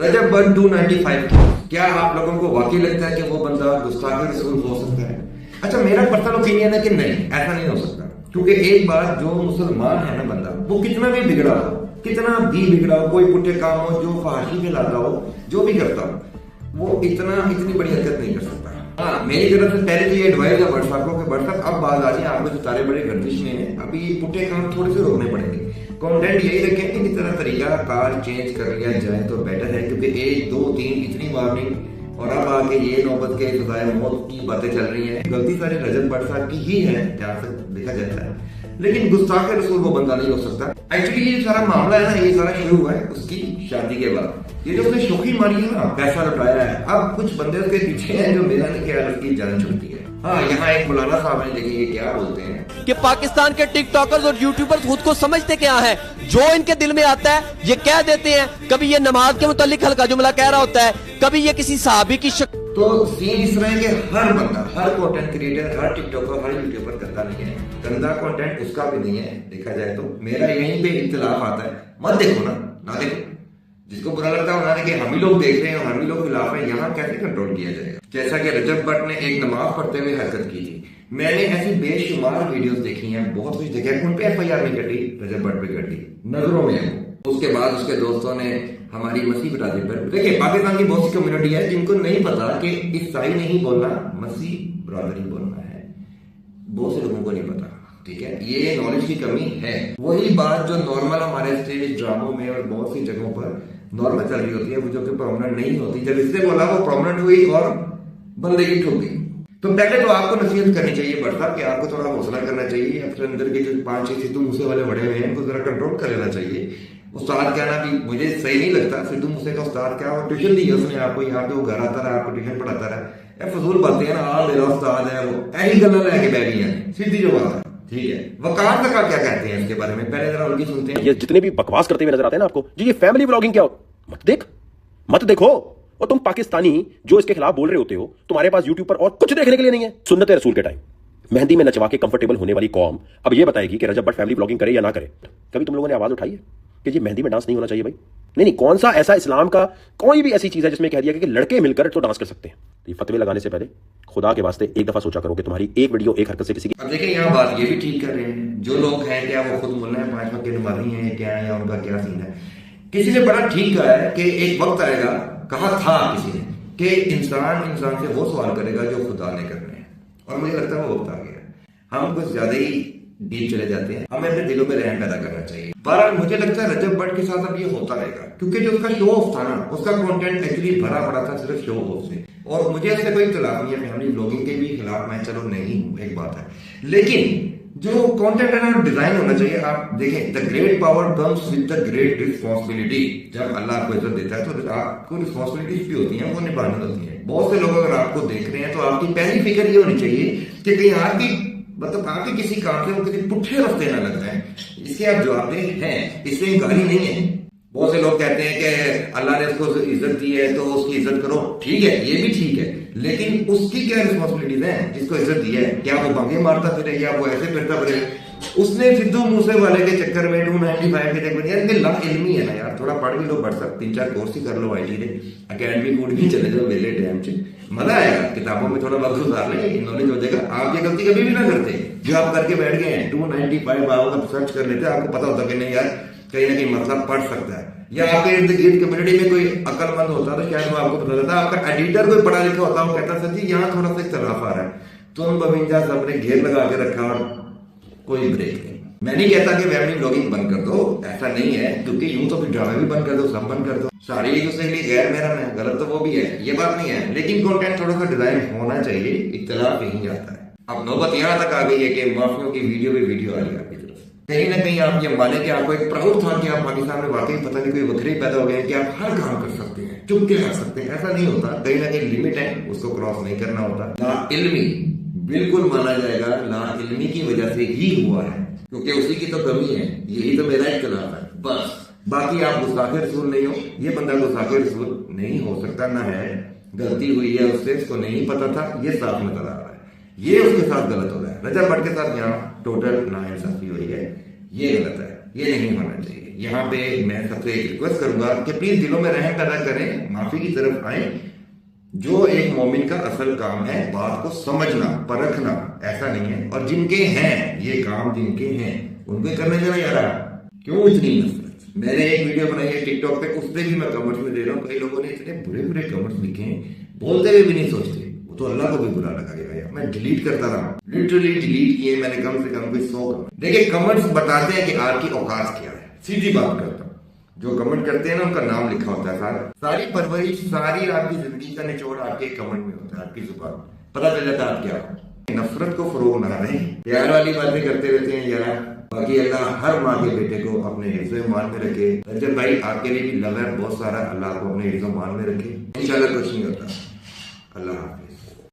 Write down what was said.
रजब but 295 क्या आप लोगों को वाकई लगता है कि वो बंदा गुस्ताखे रसूल हो सकता है? अच्छा, मेरा पर्सनल ओपिनियन है कि नहीं, ऐसा नहीं हो सकता। क्योंकि एक बार जो मुसलमान है ना बंदा, वो कितना भी बिगड़ा हो, कितना भी बिगड़ा हो, कोई पुट्ठे काम हो, जो फहाशी फैलाता हो, जो भी करता हो, वो इतनी बड़ी हरकत नहीं कर सकता। हाँ, मेरी तरफ से पहले तो ये एडवाइस है व्हाट्सएप को कि व्हाट्सएप अब बात आ जाए, आपको जो सारे बड़े गर्दिश में है, अभी पुट्ठे काम थोड़े से रोकने पड़ेंगे। कंटेंट यही रखें कि कितना तरीका कार चेंज कर लिया जाए तो बेटर है, क्योंकि 1 2 3 इतनी वार्निंग और अब आके ये नौबत के सजाए मौत की बातें चल रही हैं। गलती सारी रजत भट्ट साहब की ही है जहां से देखा जाता है, लेकिन गुस्ताखे रसूल वो बंदा नहीं हो सकता। एक्चुअली ये सारा मामला है ना, ये सारा शुरू हुआ है उसकी शादी के बाद। ये जो उसने शोखी मारी है ना, पैसा लुटाया है, अब कुछ बंदे उसके पीछे हैं जो मेरा नहीं ख्याल उसकी जान छुड़ती है। हाँ, यहाँ एक मौलाना साहब ने, देखिए ये क्या बोलते हैं कि पाकिस्तान के टिकटॉकर्स और यूट्यूबर्स खुद को समझते क्या है, जो इनके दिल में आता है ये कह देते हैं। कभी ये नमाज के मुतालिक हल्का जुमला कह रहा होता है, कभी ये किसी सहाबी की तो सीन इस तरह के हर बंदा, हर कंटेंट क्रिएटर, हर टिकटॉकर, हर यूट्यूबर गंदा नहीं है। गंदा कंटेंट उसका भी नहीं है देखा जाए तो। मेरा यहीं पे इख्तिलाफ आता है, मत देखो ना देखो। जिसको बुरा लगता है उन्होंने कि हम ही लोग देख रहे हैं, हम ही लोग खिलाफ हैं, यहाँ कैसे कंट्रोल किया जाएगा? जैसा कि रजब भट्ट ने एक नमाज पढ़ते हुए हरकत की थी, मैंने ऐसी बेशुमार वीडियोस देखी हैं, बहुत कुछ देखा है। उन पे FIR नहीं कटी, रजब भट्ट पे कटी, नजरों में है। उसके बाद उसके दोस्तों ने हमारी मसीह बिरादरी पर, देखिए पाकिस्तान की बहुत सी कम्युनिटी है जिनको नहीं पता कि ईसाई नहीं बोलना, मसीह बिरादरी बोलना है। बहुत से लोगों को नहीं पता, ठीक है, ये नॉलेज की कमी है। वही बात जो नॉर्मल हमारे स्टेज ड्रामों में और बहुत सी जगहों पर नॉर्मल चल रही होती है, वो जो कि परमानेंट नहीं होती। जब इसने बोला वो परमानेंट हुई और बंदे की ठुक गई। तो पहले तो आपको नसीहत करनी चाहिए बढ़ता कि आपको थोड़ा हौसला करना चाहिए। अपने अंदर के जो 5-6 सिद्धू मूसे वाले बड़े हुए हैं उनको जरा कंट्रोल कर लेना चाहिए। उस्ताद कहना भी मुझे सही नहीं लगता। सिद्धू मूसे का उस्ताद क्या, वो ट्यूशन दी है उसने आपको, यहाँ पे वो घर आता रहा, आपको ट्यूशन पढ़ाता रहा। फजूल बातें है ना, मेरा उस्ताद है, वो ऐसी गल्ला लेके बैठ गई है, सीधी जो बात है, ठीक है। वकार का क्या कहते हैं इसके बारे में, पहले जरा उनकी सुनते हैं। ये जितने भी बकवास करते हुए नजर आते हैं ना आपको, जी ये फैमिली व्लॉगिंग क्या हो, मत देखो। और तुम पाकिस्तानी जो इसके खिलाफ बोल रहे होते हो, तुम्हारे पास यूट्यूब पर और कुछ देखने के लिए नहीं है। सुन्नत रसूल के टाइम मेहंदी में नचवा के कंफर्टेबल होने वाली कौम अब ये बताएगी कि रजब भट्ट फैमिली व्लॉगिंग करे या ना करे। कभी तुम लोगों ने आवाज उठाई है कि ये मेहंदी में डांस नहीं होना चाहिए भाई? नहीं, कौन सा ऐसा इस्लाम का कोई भी ऐसी चीज है जिसमें कह दिया कि लड़के मिलकर तो डांस कर सकते हैं? तो ये फतवे लगाने से पहले खुदा के वास्ते एक दफा सोचा करो कि तुम्हारी एक वीडियो, एक हरकत से किसी की। अब देखिए यहाँ बात ये भी ठीक कर रहे हैं जो लोग हैं, क्या वो खुद मुल्ला है, 5 वक्त के नमाजी हैं क्या, या उनका क्या सीन है? किसी ने बड़ा ठीक कहा है कि एक वक्त आएगा, कहा था किसी ने, कि इंसान से वो सवाल करेगा जो खुदा ने करने हैं। और मुझे लगता है वो वक्त आ गया। हम कुछ ज्यादा ही डीप चले जाते हैं, हमें अपने दिलों में रहम पैदा करना चाहिए। पर मुझे लगता है रजब भट्ट के साथ अब ये होता रहेगा, क्योंकि जो उसका शो ऑफ था ना, उसका कंटेंट एक्चुअली भरा पड़ा था सिर्फ शो ऑफ से। और मुझे इससे कोई इख्तिलाफ नहीं है, फैमिली व्लॉगिंग के भी खिलाफ मैं चलो नहीं हूं, एक बात है, लेकिन जो कंटेंट है ना डिजाइन होना चाहिए। आप देखें, the great power comes with the great responsibility. जब अल्लाह आपको इज्जत देता है तो आपको रिस्पॉन्सिबिलिटीज भी होती हैं, वो निभानी होती है। बहुत से लोग अगर आपको देख रहे हैं तो आपकी पहली फिक्र ये होनी चाहिए कि कहीं आपकी मतलब आपके किसी काम से वो किसी पुट्ठे रास्ते ना लग जाए। इसके आप जवाबदेह हैं, इससे इनकारी नहीं है। बहुत से लोग कहते हैं कि अल्लाह ने उसको इज्जत दी है तो उसकी इज्जत करो, ठीक है, ये भी ठीक है, लेकिन उसकी क्या रिस्पॉन्सिबिलिटीज हैं जिसको इज्जत दी है? क्या वो बांगे मारता फिरे या वो ऐसे फिरता फिरे? उसने सिद्धू मूसे वाले के चक्कर में 295 के चक्कर में ला इल्मी है ना यार, थोड़ा पढ़ भी लो, बढ़ सकते 3-4 कोर्स ही कर लो IT के, अकेडमी कूड भी चले जाओ मेरे टाइम से, मजा आएगा। किताबों में थोड़ा वक्त गुजार ले, नॉलेज हो जाएगा। आप ये गलती कभी भी ना करते जो आप करके बैठ गए हैं। 295 आओगे सर्च कर लेते, आपको पता होता कि नहीं यार कहीं ना कहीं मतलब पढ़ सकता है, या आपके इर्द गिर्द कम्युनिटी में कोई अक्लमंद होता तो शायद वो आपको पता चलता। आपका एडिटर कोई पढ़ा लिखा होता, वो कहता सर जी यहाँ थोड़ा सा इख्तिलाफ आ रहा है, तुम बविंजा सबने घेर लगा के रखा और कोई ब्रेक नहीं। मैं नहीं कहता कि फैमिली व्लॉगिंग बंद कर दो, ऐसा नहीं है, क्योंकि यूं तो फिर ड्रामे भी बंद कर दो, सब बंद कर दो, सारी एक दूसरे के लिए गैर मेरा मैं गलत तो वो भी है, ये बात नहीं है, लेकिन कंटेंट थोड़ा सा डिजाइन होना चाहिए। इख्तिलाफ यहीं जाता है। अब नौबत यहाँ तक आ गई है कि माफियों की वीडियो पे वीडियो आ रही है आपकी तरफ। कहीं ना कहीं आप ये माने कि आपको एक प्राउड था कि आप पाकिस्तान में वाकई पता नहीं कोई बकरे पैदा हो गए कि आप हर काम कर सकते हैं, चुप के रख सकते हैं। ऐसा नहीं होता, कहीं ना कहीं लिमिट है, उसको क्रॉस नहीं करना होता। ना इल्मी बिल्कुल माना जाएगा, ना इल्मी की वजह से ही हुआ है, क्योंकि उसी की तो कमी है। यही तो मेरा इख्तिलाफ है बस। बाकी आप गुस्ताखे रसूल नहीं हो, ये बंदा गुस्ताखे रसूल नहीं हो सकता, ना है, गलती हुई है उससे, इसको नहीं पता था, ये साफ नजर आ रहा है, ये उसके साथ गलत हो रहा है। रजब भट्ट के साथ यहाँ टोटल नाइंसाफी हुई है, ये गलत है। ये नहीं होना चाहिए। यहाँ पे मैं सबसे एक रिक्वेस्ट करूंगा कि प्लीज दिलों में रहम पैदा करें, माफी की तरफ आए। जो एक मोमिन का असल काम है, बात को समझना, परखना, ऐसा नहीं है। और जिनके हैं ये काम, जिनके हैं उनको करने देना यार, क्यों इतनी नफरत। मैंने एक वीडियो बनाई है टिकटॉक पे, उस पर भी मैं कमेंट्स में दे रहा हूँ, कई लोगों ने इतने बुरे बुरे कमेंट्स लिखे हैं, बोलते हुए भी नहीं सोचते, वो तो अल्लाह को भी बुरा लगेगा यार। मैं डिलीट करता रहा, लिटरली डिलीट किए मैंने कम से कम कोई 100 कमेंट। देखिए कमेंट्स बताते हैं कि आपकी औकात क्या है, सीधी बात करता हूँ। जो कमेंट करते हैं ना उनका नाम लिखा होता है, सारी परवरिश, सारी आपकी जिंदगी का निचोड़ आपके कमेंट में होता है, आपकी जुबान पता चल जाता है आप क्या। नफरत को फरोग ना दें, प्यार वाली बातें करते रहते हैं यार। बाकी अल्लाह हर माँ के बेटे को अपने हिफ्ज़ मान में रखे। रजब भाई आपके लिए भी लव है बहुत सारा, अल्लाह को अपने हिफ्ज़ मान में रखे। इंशाल्लाह कुछ नहीं होता। अल्लाह हाफ़िज़।